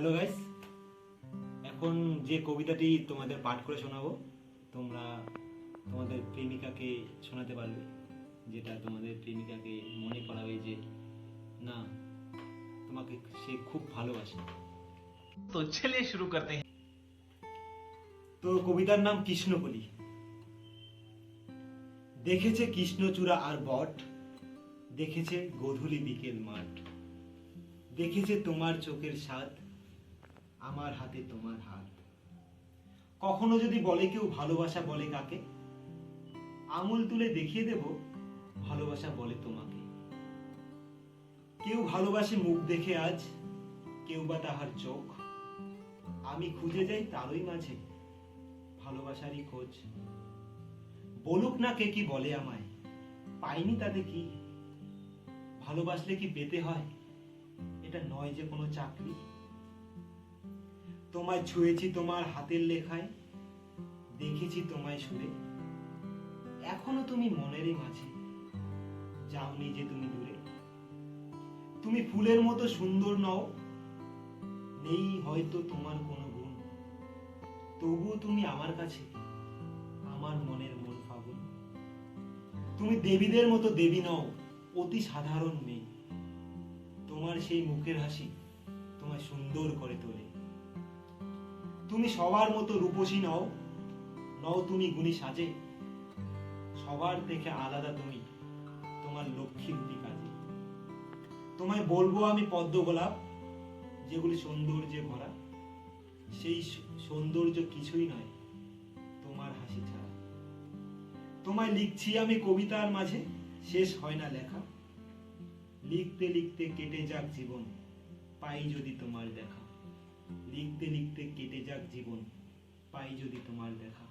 Hello guys, এখন যে কবিতাটি তোমাদের পাঠ করে শোনাবো তোমরা তোমাদের প্রেমিকাকে শোনাতে পারবে, যেটা তোমাদের প্রেমিকাকে মনে করাবে যে না, তোমাকে সে খুব ভালোবাসে। तो चलिए शुरू करते हैं। তো কবিতার নাম কৃষ্ণকলি। দেখেছে কৃষ্ণচূড়া আর বট, দেখেছে গধূলি বিকেল মাঠ, দেখেছে তোমার চোখের স্বাদ, আমার হাতে তোমার হাত। কখনো যদি বলে কেউ ভালোবাসা বলে কাকে, আঙুল তুলে দেখিয়ে দেব ভালোবাসা বলে তোমাকে। কেউ ভালোবাসে মুখ দেখে আজ, কেউ বা তাহার চোখ, আমি খুঁজে যাই তারই মাঝে ভালোবাসারই খোঁজ। বলুক না কে কি বলে আমায়, পাইনি তাতে কি। ভালোবাসলে কি পেতে হয়, এটা নয় যে কোনো চাকরি। তোমায় ছুঁয়েছি তোমার হাতের লেখায়, দেখেছি তোমায় সুরে, এখনো তুমি মনেরই মাঝে, যাওনি যে তুমি দূরে। তুমি ফুলের মতো সুন্দর নও, নেই হয়তো তোমার কোনো গুণ, তবুও তুমি আমার কাছে আমার মনের মন ফাগুন। তুমি দেবীদের মতো দেবী নও, অতি সাধারণ মেয়ে, তোমার সেই মুখের হাসি তোমায় সুন্দর করে তোলে। তুমি সবার মতো রূপসী নও, নও তুমি গুণী সাজে, সবার থেকে আলাদা তুমি তোমার লক্ষ্মীরূপী কাজে। তোমায় বলবো আমি পদ্ম গোলাপ, যেগুলি সৌন্দর্যে ভরা, সেই সৌন্দর্য কিছুই নয় তোমার হাসি ছাড়া। তোমায় লিখছি আমি কবিতার মাঝে, শেষ হয় না লেখা, লিখতে লিখতে কেটে যাক জীবন, পাই যদি তোমার দেখা। লিখতে লিখতে কেটে যাক জীবন, পাই যদি তোমার দেখা।